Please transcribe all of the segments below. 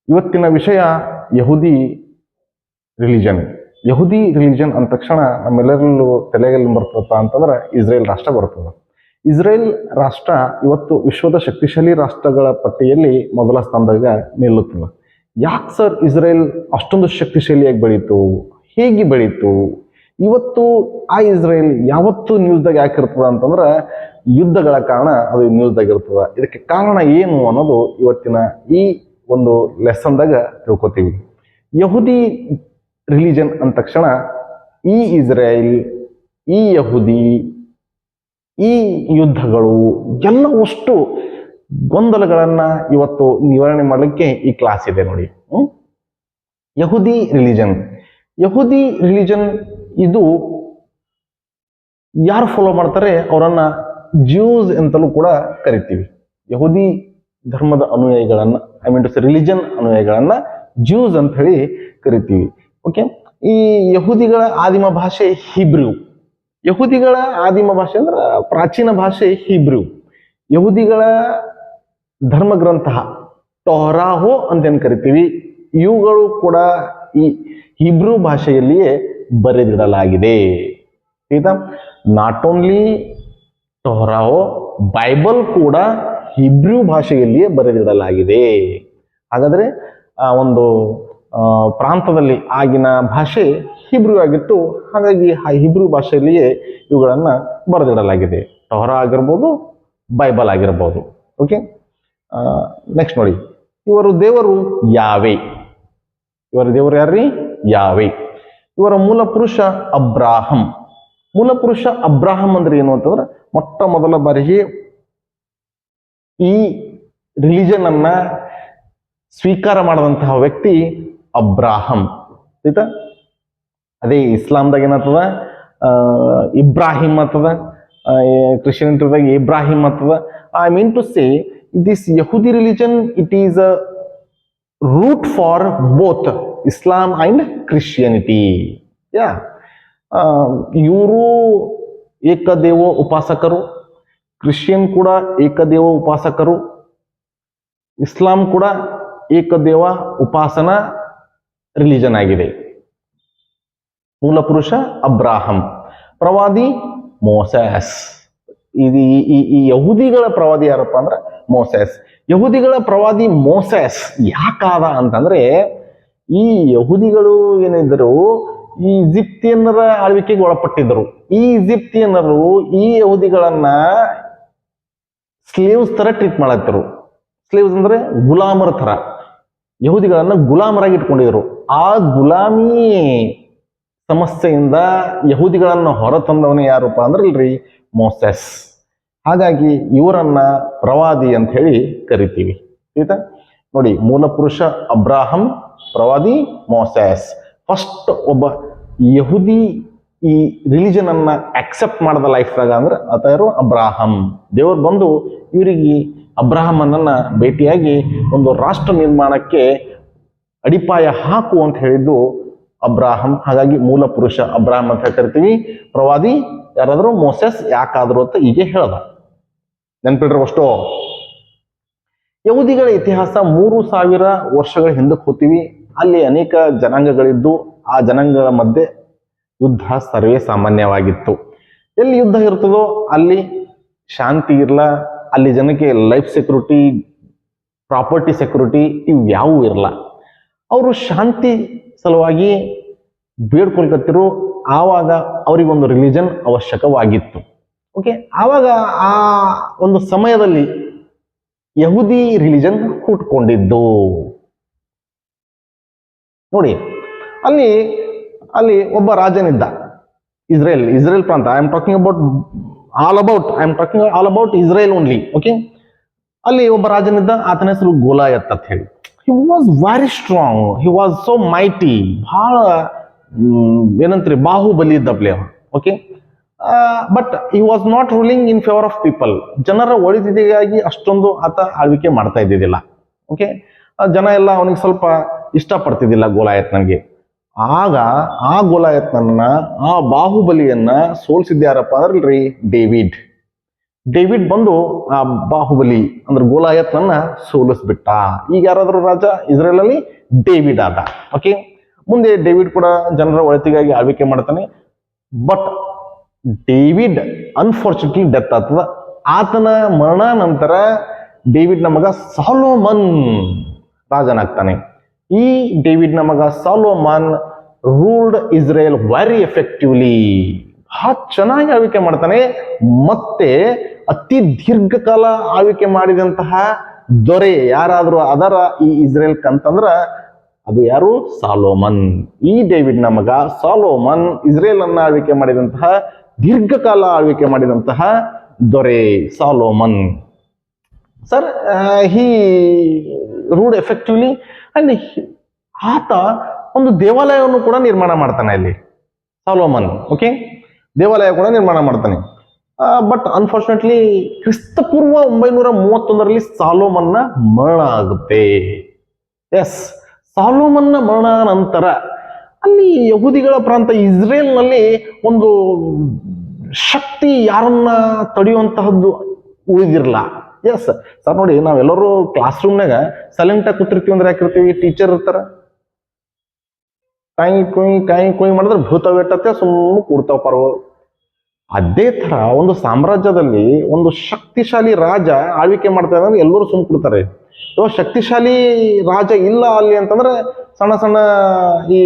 ಇವತ್ತಿನ ವಿಷಯ ಯಹೂದಿ religion. ಯಹೂದಿ religion ಅಂದ ತಕ್ಷಣ ನಮ್ಮೆಲ್ಲರಲ್ಲೂ ತಲೆಯಲ್ಲಿ ಬರ್ತದಪ್ಪ ಅಂತಂದ್ರೆ ಇಸ್ರೇಲ್ ರಾಷ್ಟ್ರ ಬರ್ತದೆ. ಇಸ್ರೇಲ್ ರಾಷ್ಟ್ರ ಇವತ್ತು ವಿಶ್ವದ ಶಕ್ತಿಶಾಲಿ ರಾಷ್ಟ್ರಗಳ ಪಟ್ಟಿಯಲ್ಲಿ ಮೊದಲ ಸ್ಥಾನದಾಗ ನಿಲ್ಲುತ್ತದೆ. ಯಾಕೆ ಸರ್ ಇಸ್ರೇಲ್ ಅಷ್ಟೊಂದು ಶಕ್ತಿಶಾಲಿಯಾಗಿ ಬೆಳೀತು, ಹೇಗೆ ಬೆಳೀತು? ಇವತ್ತು ಆ ಇಸ್ರೇಲ್ ಯಾವತ್ತು ನ್ಯೂಸ್ದಾಗ ಯಾಕೆ ಇರ್ತದ ಅಂತಂದ್ರೆ ಯುದ್ಧಗಳ ಕಾರಣ ಅದು ನ್ಯೂಸ್ದಾಗ ಇರ್ತದ. ಇದಕ್ಕೆ ಕಾರಣ ಏನು ಅನ್ನೋದು ಇವತ್ತಿನ ಈ ಒಂದು ಲೆಸನ್ದಾಗ ತಿಳ್ಕೊತೀವಿ. ಯಹೂದಿ ರಿಲಿಜನ್ ಅಂದ ತಕ್ಷಣ ಈ ಇಸ್ರೇಲ್, ಈ ಯಹೂದಿ, ಈ ಯುದ್ಧಗಳು ಎಲ್ಲವಷ್ಟು ಗೊಂದಲಗಳನ್ನ ಇವತ್ತು ನಿವಾರಣೆ ಮಾಡಲಿಕ್ಕೆ ಈ ಕ್ಲಾಸ್ ಇದೆ ನೋಡಿ. ಯಹೂದಿ ರಿಲಿಜನ್. ಯಹೂದಿ ರಿಲಿಜನ್ ಇದು ಯಾರು ಫಾಲೋ ಮಾಡ್ತಾರೆ ಅವರನ್ನ ಜ್ಯೂಸ್ ಅಂತಲೂ ಕೂಡ ಕರಿತೀವಿ. ಯಹೂದಿ ಧರ್ಮದ ಅನುಯಾಯಿಗಳನ್ನ, I mean to say religion ಅನುಯಾಯಿಗಳನ್ನ ಜ್ಯೂಸ್ ಅಂತ ಹೇಳಿ ಕರಿತೀವಿ. ಓಕೆ, ಈ ಯಹೂದಿಗಳ ಆದಿಮ ಭಾಷೆ ಹಿಬ್ರೂ. ಯಹೂದಿಗಳ ಆದಿಮ ಭಾಷೆ ಅಂದ್ರೆ ಪ್ರಾಚೀನ ಭಾಷೆ ಹಿಬ್ರೂ. ಯಹೂದಿಗಳ ಧರ್ಮ ಗ್ರಂಥ ಟೋರಾಹೋ ಅಂತೇನು ಕರಿತೀವಿ, ಇವುಗಳು ಕೂಡ ಈ ಹಿಬ್ರೂ ಭಾಷೆಯಲ್ಲಿಯೇ ಬರೆದಿಡಲಾಗಿದೆ. ಆಯ್ತಾ? ನಾಟ್ ಓನ್ಲಿ ಟೋರಾಹೋ, ಬೈಬಲ್ ಕೂಡ ಹಿಬ್ರೂ ಭಾಷೆಯಲ್ಲಿಯೇ ಬರೆದಿಡಲಾಗಿದೆ. ಹಾಗಾದ್ರೆ ಆ ಒಂದು ಪ್ರಾಂತದಲ್ಲಿ ಆಗಿನ ಭಾಷೆ ಹಿಬ್ರೂ ಆಗಿತ್ತು. ಹಾಗಾಗಿ ಆ ಹಿಬ್ರೂ ಭಾಷೆಯಲ್ಲಿಯೇ ಇವುಗಳನ್ನ ಬರೆದಿಡಲಾಗಿದೆ. ಟೋರಾ ಆಗಿರ್ಬೋದು, ಬೈಬಲ್ ಆಗಿರ್ಬೋದು. ಓಕೆ, ನೆಕ್ಸ್ಟ್ ನೋಡಿ, ಇವರ ದೇವರು ಯಾವೆ. ಇವರ ದೇವರು ಯಾರ್ರಿ? ಯಾವೆ. ಇವರ ಮೂಲ ಪುರುಷ ಅಬ್ರಾಹಂ. ಮೂಲ ಪುರುಷ ಅಬ್ರಾಹಂ ಅಂದ್ರೆ ಏನು ಅಂತಂದ್ರೆ ಮೊಟ್ಟ ಮೊದಲ ಬಾರಿಗೆ ಈ ರಿಲಿಜನ್ ಅನ್ನ ಸ್ವೀಕಾರ ಮಾಡಿದಂತಹ ವ್ಯಕ್ತಿ ಅಬ್ರಾಹಂ. ಆಯ್ತಾ? ಅದೇ ಇಸ್ಲಾಂದಾಗ ಏನತ್ತದ ಇಬ್ರಾಹಿಂ ಆಗ್ತದ, ಕ್ರಿಶ್ಚಿಯನಿಟಿದಾಗ ಇಬ್ರಾಹಿಂ ಆಗ್ತದ. I mean to say this ಯಹೂದಿ religion it is a root for both Islam and Christianity. Yeah, ಇವರು ಏಕದೇವ ಉಪಾಸಕರು, ಕ್ರಿಶ್ಚಿಯನ್ ಕೂಡ ಏಕದೇವ ಉಪಾಸಕರು, ಇಸ್ಲಾಂ ಕೂಡ ಏಕದೇವ ಉಪಾಸನಾ ರಿಲಿಜನ್ ಆಗಿದೆ. ಮೂಲ ಪುರುಷ ಅಬ್ರಾಹಂ, ಪ್ರವಾದಿ ಮೋಸೆಸ್. ಈ ಯಹೂದಿಗಳ ಪ್ರವಾದಿ ಯಾರಪ್ಪ ಅಂದ್ರೆ ಮೋಸೆಸ್. ಯಹೂದಿಗಳ ಪ್ರವಾದಿ ಮೋಸೆಸ್ ಯಾಕಾದ ಅಂತಂದ್ರೆ ಈ ಯಹೂದಿಗಳು ಏನಿದ್ರು ಈ ಈಜಿಪ್ತಿಯನ್ನರ ಆಳ್ವಿಕೆಗೆ ಒಳಪಟ್ಟಿದ್ದರು. ಈ ಈಜಿಪ್ತಿಯನ್ನರು ಈ ಯಹೂದಿಗಳನ್ನ ಸ್ಲೇವ್ಸ್ ತರ ಟ್ರೀಟ್ ಮಾಡತ್ತಿರು. ಸ್ಲೇವ್ಸ್ ಅಂದ್ರೆ ಗುಲಾಮರ ತರ ಯಹೂದಿಗಳನ್ನ ಗುಲಾಮರಾಗಿ ಇಟ್ಕೊಂಡಿದ್ರು. ಆ ಗುಲಾಮಿ ಸಮಸ್ಯೆಯಿಂದ ಯಹೂದಿಗಳನ್ನ ಹೊರತಂದವನೇ ಯಾರಪ್ಪ ಅಂದ್ರೆ ಇಲ್ರಿ ಮೋಸೆಸ್. ಹಾಗಾಗಿ ಇವರನ್ನ ಪ್ರವಾದಿ ಅಂತ ಹೇಳಿ ಕರಿತೀವಿ. ಆಯ್ತಾ? ನೋಡಿ, ಮೂಲ ಪುರುಷ ಅಬ್ರಾಹಂ, ಪ್ರವಾದಿ ಮೋಸೆಸ್. ಫಸ್ಟ್ ಒಬ್ಬ ಯಹೂದಿ ಈ ರಿಲಿಜನ್ ಅನ್ನ ಅಕ್ಸೆಪ್ಟ್ ಮಾಡದ ಲೈಫ್ದಾಗ ಅಂದ್ರೆ ಆತರು ಅಬ್ರಾಹಂ. ದೇವರು ಬಂದು ಇವರಿಗೆ ಅಬ್ರಾಹಮನನ್ನ ಭೇಟಿಯಾಗಿ ಒಂದು ರಾಷ್ಟ್ರ ನಿರ್ಮಾಣಕ್ಕೆ ಅಡಿಪಾಯ ಹಾಕು ಅಂತ ಹೇಳಿದ್ದು ಅಬ್ರಾಹಂ. ಹಾಗಾಗಿ ಮೂಲ ಪುರುಷ ಅಬ್ರಾಹಂ ಅಂತ ಕರಿತೀವಿ. ಪ್ರವಾದಿ ಯಾರಾದ್ರೂ ಮೋಸೆಸ್ ಯಾಕಾದ್ರು ಅಂತ ಹೀಗೆ ಹೇಳ್ದ. ನೆನ್ಪಿಡ್ರಿ ಅಷ್ಟು. ಯಹೂದಿಗಳ ಇತಿಹಾಸ 3000 ವರ್ಷಗಳ ಹಿಂದಕ್ಕೆ ಹೋಗ್ತೀವಿ. ಅಲ್ಲಿ ಅನೇಕ ಜನಾಂಗಗಳಿದ್ದು ಆ ಜನಾಂಗಗಳ ಮಧ್ಯೆ ಯುದ್ಧ ಸರ್ವೇ ಸಾಮಾನ್ಯವಾಗಿತ್ತು. ಎಲ್ಲಿ ಯುದ್ಧ ಇರ್ತದೋ ಅಲ್ಲಿ ಶಾಂತಿ ಇರಲ್ಲ, ಅಲ್ಲಿ ಜನಕ್ಕೆ ಲೈಫ್ ಸೆಕ್ಯೂರಿಟಿ, ಪ್ರಾಪರ್ಟಿ ಸೆಕ್ಯೂರಿಟಿ ಇವು ಯಾವೂ ಇರಲ್ಲ. ಅವರು ಶಾಂತಿ ಸಲುವಾಗಿ ಬೇಡ್ಕೊಳ್ಕತ್ತಿರು. ಆವಾಗ ಅವರಿಗೊಂದು ರಿಲಿಜನ್ ಅವಶ್ಯಕವಾಗಿತ್ತು. ಓಕೆ, ಆವಾಗ ಆ ಒಂದು ಸಮಯದಲ್ಲಿ ಯಹೂದಿ ರಿಲಿಜನ್ ಹುಟ್ಕೊಂಡಿದ್ದು. ನೋಡಿ, ಅಲ್ಲಿ ಒಬ್ಬ ರಾಜನಿದ್ದ. ಇಸ್ರೇಲ್ ಪ್ರಾಂತ. I am talking all about Israel only. Okay, ಅಲ್ಲಿ ಒಬ್ಬ ರಾಜನಿದ್ದ. ಆತನ ಹೆಸರು ಗೋಲಾಯತ್ ಅಂತ ಹೇಳಿ. He was very strong, he was so mighty. ಬಹಳ ಏನಂತೀರಿ, ಬಾಹುಬಲಿ ಇದ್ದಪ್ಲೆ. Okay, but he was not ruling in favour of people. ಜನರ ಒಳಿತಿಗಾಗಿ ಅಷ್ಟೊಂದು ಆತ ಆಳ್ವಿಕೆ ಮಾಡ್ತಾ ಇದ್ದಿದ್ದಿಲ್ಲ. ಓಕೆ, ಜನ ಎಲ್ಲ ಅವನಿಗೆ ಸ್ವಲ್ಪ ಇಷ್ಟಪಡ್ತಿದ್ದಿಲ್ಲ ಗೋಲಾಯತ್ನನ್ಗೆ. ಆಗ ಆ ಗೋಲಾಯತ್ನನ್ನ, ಆ ಬಾಹುಬಲಿಯನ್ನ ಸೋಲ್ಸಿದ್ದ ಯಾರಪ್ಪ ಅಂದ್ರಲ್ರಿ ಡೇವಿಡ್. ಡೇವಿಡ್ ಬಂದು ಆ ಬಾಹುಬಲಿ ಅಂದ್ರೆ ಗೋಲಾಯತ್ನನ್ನ ಸೋಲಿಸ್ಬಿಟ್ಟ. ಈಗ ಯಾರಾದ್ರೂ ರಾಜ ಇಸ್ರೇಲ್ ಅಲ್ಲಿ ಡೇವಿಡ್ ಆದ. ಓಕೆ, ಮುಂದೆ ಡೇವಿಡ್ ಕೂಡ ಜನರ ಒಳಿತಿಗಾಗಿ ಆಳ್ವಿಕೆ ಮಾಡ್ತಾನೆ. ಬಟ್ ಡೇವಿಡ್ ಅನ್ಫಾರ್ಚುನೇಟ್ಲಿ ಡೆತ್ ಆಗ್ತದ. ಆತನ ಮರಣ ನಂತರ ಡೇವಿಡ್ನ ಮಗ ಸಾಲೋಮನ್ ರಾಜನಾಗ್ತಾನೆ. ಈ ಡೇವಿಡ್ನ ಮಗ Solomon ruled Israel very effectively, ಬಹಳ ಚೆನ್ನಾಗಿ ಆಳ್ವಿಕೆ ಮಾಡ್ತಾನೆ. ಮತ್ತೆ ಅತಿ ದೀರ್ಘಕಾಲ ಆಳ್ವಿಕೆ ಮಾಡಿದಂತಹ ದೊರೆ ಯಾರಾದ್ರೂ ಅದರ ಈ ಇಸ್ರೇಲ್ ಕಂತಂದ್ರ ಅದು ಯಾರು? ಸಾಲೋಮನ್. ಈ ಡೇವಿಡ್ನ ಮಗ ಸಾಲೋಮನ್ ಇಸ್ರೇಲ್ ಅನ್ನ ಆಳ್ವಿಕೆ ಮಾಡಿದಂತಹ ದೀರ್ಘಕಾಲ ಆಳ್ವಿಕೆ ಮಾಡಿದಂತಹ ದೊರೆ Solomon. Sir, he ruled effectively and ಆತ ಒಂದು ದೇವಾಲಯವನ್ನು ಕೂಡ ನಿರ್ಮಾಣ ಮಾಡ್ತಾನೆ ಅಲ್ಲಿ ಸಾಲೋಮನ್. ಓಕೆ, ದೇವಾಲಯ ಕೂಡ ನಿರ್ಮಾಣ ಮಾಡ್ತಾನೆ. ಬಟ್ ಅನ್ಫಾರ್ಚುನೇಟ್ಲಿ ಕ್ರಿಸ್ತಪೂರ್ವ 931 ಸಾಲೋಮನ್ನ ಮರಣ ಆಗುತ್ತೆ. ಎಸ್, ಸಾಲೋಮನ್ನ ಮರಣ ನಂತರ ಅಲ್ಲಿ ಯಹೂದಿಗಳ ಪ್ರಾಂತ ಇಸ್ರೇಲ್ನಲ್ಲಿ ಒಂದು ಶಕ್ತಿ ಯಾರನ್ನ ತಡೆಯುವಂತಹದ್ದು ಉಳಿದಿರಲ್ಲ. ಎಸ್ ಸರ್, ನೋಡಿ, ನಾವೆಲ್ಲರೂ ಕ್ಲಾಸ್ ರೂಮ್ನಾಗ ಸೈಲೆಂಟ್ ಆಗಿ ಕೂತಿರ್ತೀವಿ ಅಂದ್ರೆ ಯಾಕಿರ್ತೀವಿ? ಟೀಚರ್ ಇರ್ತಾರ, ಕಾಯಿ ಕುಯ್ ಮಾಡಿದ್ರೆ ಭೂತ ಬೆಟ್ಟತ್ತೆ, ಸುಮ್ಮನೆ ಕೂಡ್ತಾವ ಪರ್ವ. ಅದೇ ತರ ಒಂದು ಸಾಮ್ರಾಜ್ಯದಲ್ಲಿ ಒಂದು ಶಕ್ತಿಶಾಲಿ ರಾಜ ಆಳ್ವಿಕೆ ಮಾಡ್ತಾ ಇದ್ರೆ ಎಲ್ಲರೂ ಸುಮ್ ಕೊಡ್ತಾರೆ. ಇವಾಗ ಶಕ್ತಿಶಾಲಿ ರಾಜ ಇಲ್ಲ ಅಲ್ಲಿ ಅಂತಂದ್ರೆ ಸಣ್ಣ ಸಣ್ಣ ಈ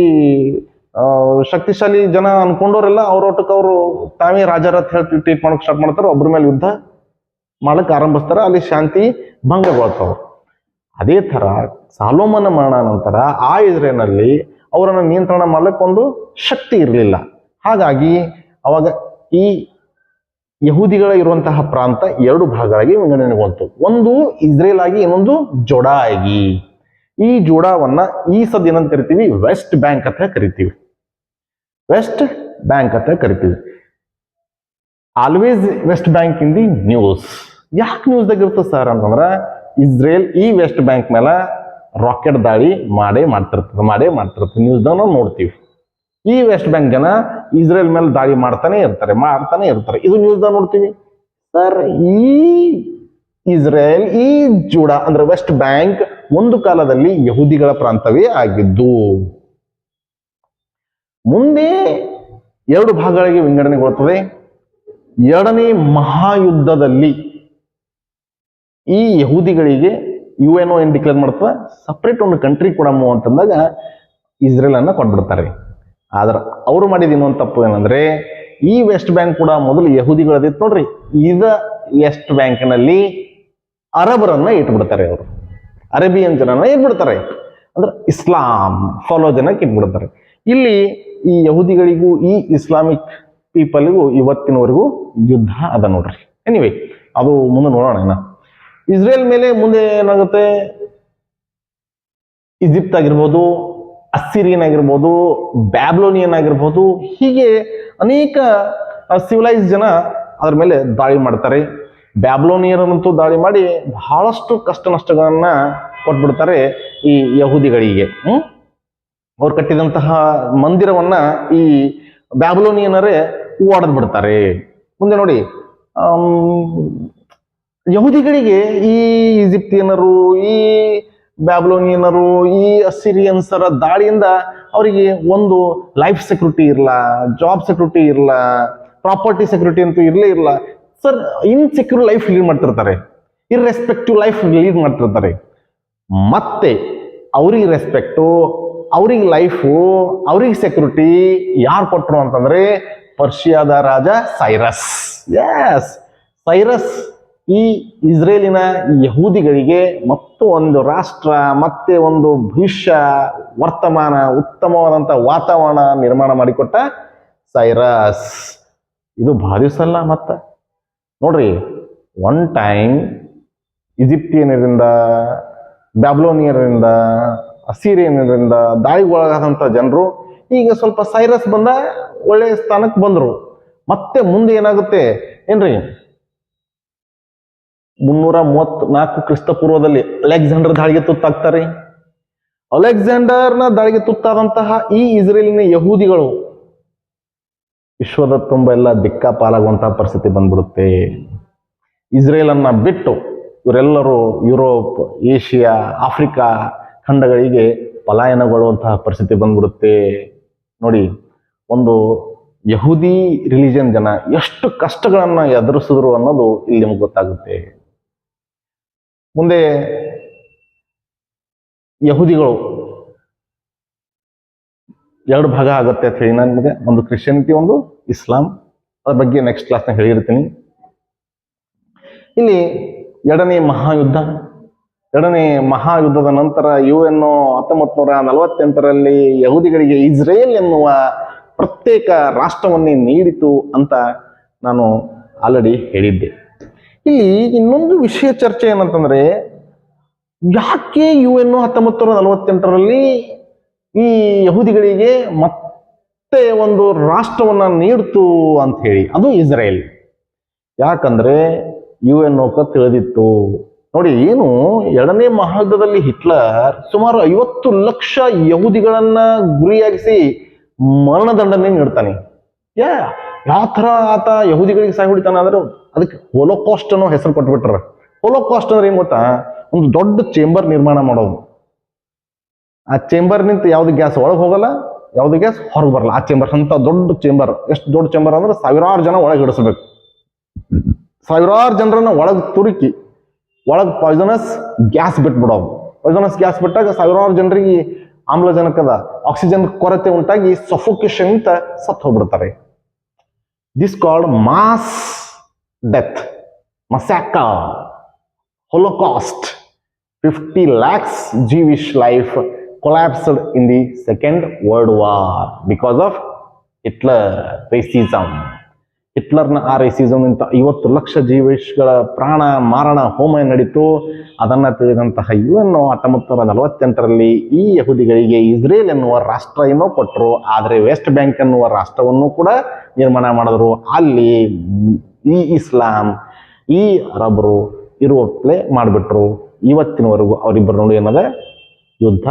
ಶಕ್ತಿಶಾಲಿ ಜನ ಅನ್ಕೊಂಡವ್ರೆಲ್ಲ ಅವ್ರೊಟ್ಟಕ್ಕೆ ಅವರು ತಾವೇ ರಾಜರ ಹೇಳಿ ಟ್ರೀಟ್ ಮಾಡಕ್ ಸ್ಟಾರ್ಟ್ ಮಾಡ್ತಾರೆ. ಒಬ್ಬರ ಮೇಲೆ ಯುದ್ಧ ಮಾಡಕ್ ಆರಂಭಿಸ್ತಾರ, ಅಲ್ಲಿ ಶಾಂತಿ ಭಂಗಗೊಳ್ತಾವ. ಅದೇ ತರ ಸಾಲೋಮನ ಮರಣ ನಂತರ ಆ ಇಸ್ರೇಲ್ನಲ್ಲಿ ಅವರನ್ನು ನಿಯಂತ್ರಣ ಮಾಡ್ಲಿಕ್ಕೆ ಒಂದು ಶಕ್ತಿ ಇರಲಿಲ್ಲ. ಹಾಗಾಗಿ ಅವಾಗ ಈ ಯಹೂದಿಗಳ ಇರುವಂತಹ ಪ್ರಾಂತ 2 ಭಾಗಗಳಾಗಿ ವಿಂಗಡಣೆಗೊಂತು. ಒಂದು ಇಸ್ರೇಲ್ ಆಗಿ, ಇನ್ನೊಂದು ಜೋಡಾ ಆಗಿ. ಈ ಜೋಡಾವನ್ನ ಈ ಸದ್ಯ ಏನಂತ ಕರಿತೀವಿ? ವೆಸ್ಟ್ ಬ್ಯಾಂಕ್ ಅಂತ ಕರಿತೀವಿ. ವೆಸ್ಟ್ ಬ್ಯಾಂಕ್ ಅಂತ ಕರಿತೀವಿ. Always West Bank in the news. ಯಾಕೆ ನ್ಯೂಸ್ದಾಗ ಇರ್ತದೆ ಸರ್ ಅಂತಂದ್ರ, ಇಸ್ರೇಲ್ ಈ ವೆಸ್ಟ್ ಬ್ಯಾಂಕ್ ಮೇಲೆ ರಾಕೆಟ್ ದಾಳಿ ಮಾಡೇ ಮಾಡ್ತಿರ್ತದೆ. ನ್ಯೂಸ್ದಾಗ ನಾವು ನೋಡ್ತೀವಿ. ಈ ವೆಸ್ಟ್ ಬ್ಯಾಂಕ್ ಜನ ಇಸ್ರೇಲ್ ಮೇಲೆ ದಾಳಿ ಮಾಡ್ತಾನೆ ಇರ್ತಾರೆ. ಇದು ನ್ಯೂಸ್ದಾಗ ನೋಡ್ತೀವಿ. ಸರ್, ಈ ಇಸ್ರೇಲ್, ಈ ಜೂಡಾ ಅಂದ್ರೆ ವೆಸ್ಟ್ ಬ್ಯಾಂಕ್ ಒಂದು ಕಾಲದಲ್ಲಿ ಯಹೂದಿಗಳ ಪ್ರಾಂತವೇ ಆಗಿದ್ದು. ಮುಂದೆ 2 ಭಾಗಗಳಿಗೆ ವಿಂಗಡಣೆಗೊಳ್ಳುತ್ತದೆ. 2ನೇ ಮಹಾಯುದ್ಧದಲ್ಲಿ ಈ ಯಹೂದಿಗಳಿಗೆ UN ಏನ್ ಡಿಕ್ಲೇರ್ ಮಾಡ್ತದೆ? ಸಪ್ರೇಟ್ ಒಂದು ಕಂಟ್ರಿ ಕೊಡಮು ಅಂತಂದಾಗ ಇಸ್ರೇಲ್ ಅನ್ನ ಕೊಟ್ಬಿಡ್ತಾರೆ. ಆದ್ರೆ ಅವರು ಮಾಡಿದ ಇನ್ನೊಂದು ತಪ್ಪು ಏನಂದ್ರೆ, ಈ ವೆಸ್ಟ್ ಬ್ಯಾಂಕ್ ಕೂಡ ಮೊದಲು ಯಹೂದಿಗಳದಿತ್ತು ನೋಡ್ರಿ, ಇದ ವೆಸ್ಟ್ ಬ್ಯಾಂಕ್ನಲ್ಲಿ ಅರಬರನ್ನ ಇಟ್ಬಿಡ್ತಾರೆ. ಅವರು ಅರೇಬಿಯನ್ ಜನನ ಇಟ್ಬಿಡ್ತಾರೆ, ಅಂದ್ರೆ ಇಸ್ಲಾಂ ಫಾಲೋ ಜನಕ್ಕೆ ಇಟ್ಬಿಡ್ತಾರೆ. ಇಲ್ಲಿ ಈ ಯಹೂದಿಗಳಿಗೂ ಈ ಇಸ್ಲಾಮಿಕ್ ಪೀಪಲ್ಗೂ ಇವತ್ತಿನವರೆಗೂ ಯುದ್ಧ ಅದ ನೋಡ್ರಿ. ಎನಿವೆ, ಅದು ಮುಂದೆ ನೋಡೋಣ. ಇಸ್ರೇಲ್ ಮೇಲೆ ಮುಂದೆ ಏನಾಗುತ್ತೆ? ಈಜಿಪ್ಟ್ ಆಗಿರ್ಬೋದು, ಅಸ್ಸಿರಿಯನ್ ಆಗಿರ್ಬೋದು, ಬ್ಯಾಬ್ಲೋನಿಯನ್ ಆಗಿರ್ಬೋದು, ಹೀಗೆ ಅನೇಕ ಸಿವಿಲೈಸ್ ಜನ ಅದ್ರ ಮೇಲೆ ದಾಳಿ ಮಾಡ್ತಾರೆ. ಬ್ಯಾಬ್ಲೋನಿಯನ್ನಂತೂ ದಾಳಿ ಮಾಡಿ ಬಹಳಷ್ಟು ಕಷ್ಟ ನಷ್ಟಗಳನ್ನ ಕೊಟ್ಬಿಡ್ತಾರೆ ಈ ಯಹೂದಿಗಳಿಗೆ. ಅವ್ರು ಕಟ್ಟಿದಂತಹ ಮಂದಿರವನ್ನ ಈ ಬ್ಯಾಬ್ಲೋನಿಯನರೇ ಒಡೆದು ಬಿಡ್ತಾರೆ. ಮುಂದೆ ನೋಡಿ, ಯಹೂದಿಗಳಿಗೆ ಈ ಈಜಿಪ್ತಿಯನರು, ಈ ಬ್ಯಾಬ್ಲೋನಿಯನರು, ಈ ಅಸ್ಸಿರಿಯನ್ಸರ ದಾಳಿಯಿಂದ ಅವರಿಗೆ ಒಂದು ಲೈಫ್ ಸೆಕ್ಯೂರಿಟಿ ಇರಲ್ಲ, ಜಾಬ್ ಸೆಕ್ಯೂರಿಟಿ ಇರಲ್ಲ, ಪ್ರಾಪರ್ಟಿ ಸೆಕ್ಯೂರಿಟಿ ಅಂತೂ ಇರಲೇ ಇರಲ್ಲ. ಸರ್, ಇನ್ಸೆಕ್ಯೂರ್ ಲೈಫ್ ಲೀಡ್ ಮಾಡ್ತಿರ್ತಾರೆ, ಇರ್ರೆಸ್ಪೆಕ್ಟಿವ್ ಲೈಫ್ ಲೀಡ್ ಮಾಡ್ತಿರ್ತಾರೆ. ಮತ್ತೆ ಅವ್ರಿಗೆ ರೆಸ್ಪೆಕ್ಟು, ಅವ್ರಿಗೆ ಲೈಫು, ಅವ್ರಿಗೆ ಸೆಕ್ಯೂರಿಟಿ ಯಾರು ಕೊಟ್ಟರು ಅಂತಂದ್ರೆ ಪರ್ಷಿಯಾದ ರಾಜ ಸೈರಸ್. ಎಸ್, ಸೈರಸ್ ಈ ಇಸ್ರೇಲಿನ ಯಹೂದಿಗಳಿಗೆ ಮತ್ತು ಒಂದು ರಾಷ್ಟ್ರ, ಮತ್ತೆ ಒಂದು ಭವಿಷ್ಯ, ವರ್ತಮಾನ, ಉತ್ತಮವಾದಂಥ ವಾತಾವರಣ ನಿರ್ಮಾಣ ಮಾಡಿಕೊಟ್ಟ ಸೈರಸ್. ಇದು ಬಹಳ ದಿವಸ ಅಲ್ಲ. ಮತ್ತೆ ನೋಡ್ರಿ, ಒನ್ ಟೈಮ್ ಈಜಿಪ್ಟಿಯನರಿಂದ, ಬ್ಯಾಬ್ಲೋನಿಯರಿಂದ, ಅಸ್ಸಿರಿಯನರಿಂದ ದಾಳಿಗೊಳಗಾದಂಥ ಜನರು ಈಗ ಸ್ವಲ್ಪ ಸೈರಸ್ ಬಂದ ಒಳ್ಳೆ ಸ್ಥಾನಕ್ಕೆ ಬಂದರು. ಮತ್ತೆ ಮುಂದೆ ಏನಾಗುತ್ತೆ ಏನ್ರಿ? 334 ಕ್ರಿಸ್ತಪೂರ್ವದಲ್ಲಿ ಅಲೆಕ್ಸಾಂಡರ್ ದಾಳಿಗೆ ತುತ್ತಾಗ್ತಾರೆ. ಅಲೆಕ್ಸಾಂಡರ್ನ ದಾಳಿಗೆ ತುತ್ತಾದಂತಹ ಈ ಇಸ್ರೇಲಿನ ಯಹೂದಿಗಳು ವಿಶ್ವದ ತುಂಬ ಎಲ್ಲ ದಿಕ್ಕಾಪಾಲಾಗುವಂತಹ ಪರಿಸ್ಥಿತಿ ಬಂದ್ಬಿಡುತ್ತೆ. ಇಸ್ರೇಲನ್ನ ಬಿಟ್ಟು ಇವರೆಲ್ಲರೂ ಯುರೋಪ್, ಏಷ್ಯಾ, ಆಫ್ರಿಕಾ ಖಂಡಗಳಿಗೆ ಪಲಾಯನಗೊಳ್ಳುವಂತಹ ಪರಿಸ್ಥಿತಿ ಬಂದ್ಬಿಡುತ್ತೆ. ನೋಡಿ, ಒಂದು ಯಹೂದಿ ರಿಲಿಜನ್ ಜನ ಎಷ್ಟು ಕಷ್ಟಗಳನ್ನ ಎದುರಿಸಿದ್ರು ಅನ್ನೋದು ಇಲ್ಲಿ ನಿಮ್ಗೆ ಗೊತ್ತಾಗುತ್ತೆ. ಮುಂದೆ ಯಹೂದಿಗಳು ಎರಡು ಭಾಗ ಆಗುತ್ತೆ ಅಂತ ಹೇಳಿ ನಾನು ನಿಮಗೆ, ಒಂದು ಕ್ರಿಶ್ಚಿಯನಿಟಿ, ಒಂದು ಇಸ್ಲಾಂ. ಅದ್ರ ಬಗ್ಗೆ ನೆಕ್ಸ್ಟ್ ಕ್ಲಾಸ್ನಾಗ ಹೇಳಿರ್ತೀನಿ. ಇಲ್ಲಿ ಎರಡನೇ ಮಹಾಯುದ್ಧದ ನಂತರ UN 1948ರಲ್ಲಿ ಯಹೂದಿಗಳಿಗೆ ಇಸ್ರೇಲ್ ಎನ್ನುವ ಪ್ರತ್ಯೇಕ ರಾಷ್ಟ್ರವನ್ನೇ ನೀಡಿತು ಅಂತ ನಾನು ಆಲ್ರೆಡಿ ಹೇಳಿದ್ದೆ. ಇಲ್ಲಿ ಇನ್ನೊಂದು ವಿಷಯ ಚರ್ಚೆ ಏನಂತಂದ್ರೆ, ಯಾಕೆ UN 1948ರಲ್ಲಿ ಈ ಯಹೂದಿಗಳಿಗೆ ಮತ್ತೆ ಒಂದು ರಾಷ್ಟ್ರವನ್ನ ನೀಡ್ತು ಅಂತ ಹೇಳಿ, ಅದು ಇಸ್ರೇಲ್. ಯಾಕಂದ್ರೆ UN ತಿಳಿದಿತ್ತು. ನೋಡಿ, ಏನು ಎರಡನೇ ಮಹಾಯುದ್ಧದಲ್ಲಿ ಹಿಟ್ಲರ್ ಸುಮಾರು 50 ಲಕ್ಷ ಯಹೂದಿಗಳನ್ನ ಗುರಿಯಾಗಿಸಿ ಮರಣದಂಡನೆ ನೀಡ್ತಾನೆ. ಯಾವ ತರ ಆತ ಯಹೂದಿಗಳಿಗೆ ಸಾಯಿ ಹೊಡಿತಾನೆ ಅಂದ್ರೆ ಅದಕ್ಕೆ ಹೋಲೋಕಾಸ್ಟ್ ಅನ್ನೋ ಹೆಸರು ಕೊಟ್ಬಿಟ್ರ. ಹೋಲೋಕಾಸ್ಟ್ ಅಂದ್ರೆ ಏನ್ ಗೊತ್ತಾ, ಒಂದು ದೊಡ್ಡ ಚೇಂಬರ್ ನಿರ್ಮಾಣ ಮಾಡೋದು. ಆ ಚೇಂಬರ್ ನಿಂತ ಯಾವ್ದು ಗ್ಯಾಸ್ ಒಳಗೆ ಹೋಗಲ್ಲ, ಯಾವ್ದು ಗ್ಯಾಸ್ ಹೊರಗೆ ಬರಲ್ಲ. ಆ ಚೇಂಬರ್ ಅಂತ ದೊಡ್ಡ ಚೇಂಬರ್, ಎಷ್ಟು ದೊಡ್ಡ ಚೇಂಬರ್ ಅಂದ್ರೆ ಸಾವಿರಾರು ಜನ ಒಳಗೆ ಇಡಿಸ್ಬೇಕು. ಸಾವಿರಾರು ಜನರನ್ನ ಒಳಗೆ ತುರುಕಿ ಒಳಗೆ ಪಾಯ್ಸನಸ್ ಗ್ಯಾಸ್ ಬಿಟ್ಬಿಡೋದು. ಪಾಯ್ಸನಸ್ ಗ್ಯಾಸ್ ಬಿಟ್ಟಾಗ ಸಾವಿರಾರು ಜನರಿಗೆ ಆಮ್ಲಜನಕದ ಆಕ್ಸಿಜನ್ ಕೊರತೆ ಉಂಟಾಗಿ ಸಫೋಕೇಶನ್ ಅಂತ ಸತ್ತು ಹೋಗ್ಬಿಡ್ತಾರೆ. This called mass death, massacre, holocaust. 50 lakhs Jewish life collapsed in the Second World War because of Hitler racism. ಹಿಟ್ಲರ್ನ ಆ ರೇಸಿಸಮ್ ಇಂತ 50 ಲಕ್ಷ ಜೀವಿಷ್ಗಳ ಪ್ರಾಣ ಮಾರಣ ಹೋಮ ನಡೀತು. ಅದನ್ನ ತಿಳಿದಂತಹ UN 1948ರಲ್ಲಿ ಈ ಯಹೂದಿಗಳಿಗೆ ಇಸ್ರೇಲ್ ಎನ್ನುವ ರಾಷ್ಟ್ರ ಏನೋ ಕೊಟ್ಟರು. ಆದರೆ ವೆಸ್ಟ್ ಬ್ಯಾಂಕ್ ಎನ್ನುವ ರಾಷ್ಟ್ರವನ್ನು ಕೂಡ ನಿರ್ಮಾಣ ಮಾಡಿದ್ರು. ಅಲ್ಲಿ ಈ ಇಸ್ಲಾಂ, ಈ ಅರಬರು ಇರುವಪ್ಲೆ ಮಾಡಿಬಿಟ್ರು. ಇವತ್ತಿನವರೆಗೂ ಅವರಿಬ್ಬರು ನೋಡಿ ಏನದ ಯುದ್ಧ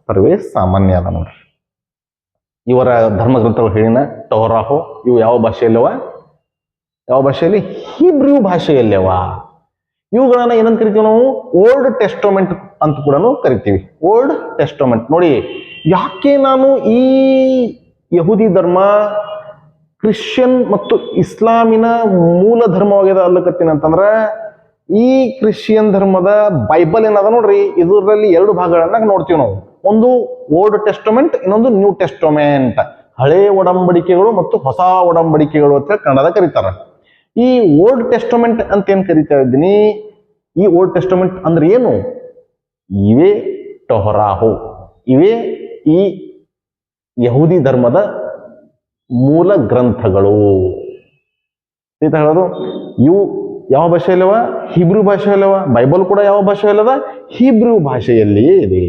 ಸರ್ವೇ ಸಾಮಾನ್ಯ ಅದ ನೋಡ್ರಿ. ಇವರ ಧರ್ಮಗ್ರಂಥಗಳು ಹೇಳಿನ ಟೋರಾಹೋ ಇವು ಯಾವ ಭಾಷೆಯಲ್ಲವ? ಯಾವ ಭಾಷೆಯಲ್ಲಿ? ಹೀಬ್ರೂ ಭಾಷೆಯಲ್ಲವ. ಇವುಗಳನ್ನ ಏನಂತ ಕರಿತೀವಿ ನಾವು? ಓಲ್ಡ್ ಟೆಸ್ಟಮೆಂಟ್ ಅಂತ ಕೂಡ ಕರಿತೀವಿ. Old Testament. ನೋಡಿ, ಯಾಕೆ ನಾನು ಈ ಯಹೂದಿ ಧರ್ಮ ಕ್ರಿಶ್ಚಿಯನ್ ಮತ್ತು ಇಸ್ಲಾಮಿನ ಮೂಲ ಧರ್ಮವಾಗಿದೆ ಅಲ್ಲಕತ್ತೀನಿ ಅಂತಂದ್ರ, ಈ ಕ್ರಿಶ್ಚಿಯನ್ ಧರ್ಮದ ಬೈಬಲ್ ಏನದ ನೋಡ್ರಿ, ಇದರಲ್ಲಿ ಎರಡು ಭಾಗಗಳನ್ನ ನೋಡ್ತೀವಿ ನಾವು. ಒಂದು ಓಲ್ಡ್ ಟೆಸ್ಟಮೆಂಟ್, ಇನ್ನೊಂದು ನ್ಯೂ ಟೆಸ್ಟಮೆಂಟ್. ಹಳೆ ಒಡಂಬಡಿಕೆಗಳು ಮತ್ತು ಹೊಸ ಒಡಂಬಡಿಕೆಗಳು ಅಂತ ಕನ್ನಡದ ಕರೀತಾರ. ಈ ಓಲ್ಡ್ ಟೆಸ್ಟಮೆಂಟ್ ಅಂತ ಏನ್ ಕರಿತಾ ಇದ್ದೀನಿ, ಈ ಓಲ್ಡ್ ಟೆಸ್ಟಮೆಂಟ್ ಅಂದ್ರೆ ಏನು? ಇವೇ ಟೋರಾಹು, ಇವೇ ಈ ಯಹೂದಿ ಧರ್ಮದ ಮೂಲ ಗ್ರಂಥಗಳು ಅಂತ ಹೇಳೋದು. ಇವು ಯಾವ ಭಾಷೆಯಲ್ಲವ? ಹೀಬ್ರೂ ಭಾಷೆಯಲ್ಲವ. ಬೈಬಲ್ ಕೂಡ ಯಾವ ಭಾಷೆಯಲ್ಲದ? ಹೀಬ್ರೂ ಭಾಷೆಯಲ್ಲಿಯೇ ಇದೆ.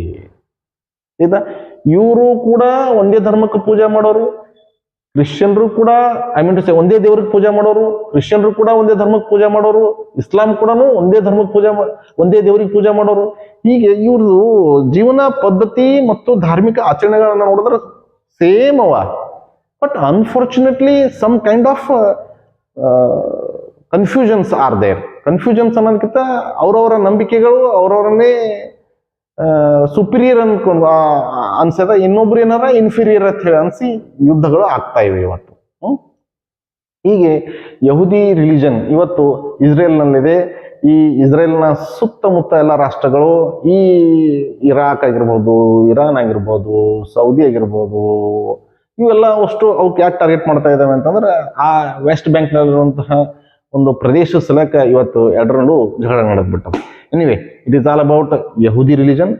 ಆಯ್ತಾ? ಇವರು ಕೂಡ ಒಂದೇ ಧರ್ಮಕ್ಕೆ ಪೂಜೆ ಮಾಡೋರು. ಕ್ರಿಶ್ಚಿಯನ್ರು ಕೂಡ ಒಂದೇ ದೇವ್ರಿಗೆ ಪೂಜೆ ಮಾಡೋರು. ಕ್ರಿಶ್ಚಿಯನ್ರು ಕೂಡ ಒಂದೇ ಧರ್ಮಕ್ಕೆ ಪೂಜೆ ಮಾಡೋರು. ಇಸ್ಲಾಂ ಕೂಡ ಒಂದೇ ಧರ್ಮಕ್ಕೆ ಒಂದೇ ದೇವ್ರಿಗೆ ಪೂಜೆ ಮಾಡೋರು. ಹೀಗೆ ಇವ್ರದ್ದು ಜೀವನ ಪದ್ಧತಿ ಮತ್ತು ಧಾರ್ಮಿಕ ಆಚರಣೆಗಳನ್ನ ನೋಡಿದ್ರೆ ಸೇಮ್ ಅವ. But unfortunately some kind of confusions are there. Confusions ಅನ್ನೋದಕ್ಕಿಂತ ಅವರವರ ನಂಬಿಕೆಗಳು ಅವರವರನ್ನೇ ಸುಪೀರಿಯರ್ ಅನ್ಕೊಂಡು ಅನ್ಸದ, ಇನ್ನೊಬ್ರು ಏನಾರ ಇನ್ಫೀರಿಯರ್ ಅಂತ ಹೇಳಿ ಅನ್ಸಿ ಯುದ್ಧಗಳು ಆಗ್ತಾ ಇವೆ ಇವತ್ತು. ಹೀಗೆ ಯಹೂದಿ ರಿಲಿಜನ್ ಇವತ್ತು ಇಸ್ರೇಲ್ನಲ್ಲಿದೆ. ಈ ಇಸ್ರೇಲ್ನ ಸುತ್ತಮುತ್ತ ಎಲ್ಲ ರಾಷ್ಟ್ರಗಳು, ಈ ಇರಾಕ್ ಆಗಿರ್ಬೋದು, ಇರಾನ್ ಆಗಿರ್ಬೋದು, ಸೌದಿ ಆಗಿರ್ಬೋದು, ಇವೆಲ್ಲ ಅಷ್ಟು ಅವಕ್ಕೆ ಯಾಕೆ ಟಾರ್ಗೆಟ್ ಮಾಡ್ತಾ ಇದ್ದಾವೆ ಅಂತಂದ್ರೆ, ಆ ವೆಸ್ಟ್ ಬ್ಯಾಂಕ್ನಲ್ಲಿರುವಂತಹ ಒಂದು ಪ್ರದೇಶ ಸಲಕ ಇವತ್ತು ಎರಡರಲ್ಲೂ ಜಗಳ ನಡೆದ್ಬಿಟ್ಟವು. Anyway, it is all about ಯಹೂದಿ religion.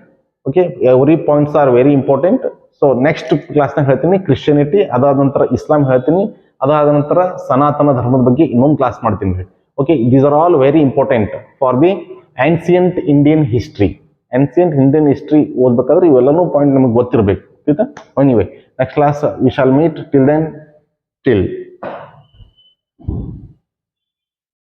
Okay, every points are very important. So next ಕ್ಲಾಸ್ನಾಗ ಹೇಳ್ತೀನಿ ಕ್ರಿಶ್ಚಿಯನಿಟಿ, ಅದಾದ ನಂತರ ಇಸ್ಲಾಂ ಹೇಳ್ತೀನಿ, ಅದಾದ ನಂತರ ಸನಾತನ ಧರ್ಮದ ಬಗ್ಗೆ ಇನ್ನೊಂದು ಕ್ಲಾಸ್ ಮಾಡ್ತೀನಿ ರೀ. Okay, these are all very important for the ancient Indian history. Ancient Indian history ಓದ್ಬೇಕಾದ್ರೆ ಇವೆಲ್ಲನೂ ಪಾಯಿಂಟ್ ನಮಗೆ ಗೊತ್ತಿರಬೇಕು. ಆಯ್ತಾ? Anyway, next class we shall meet. Till then, till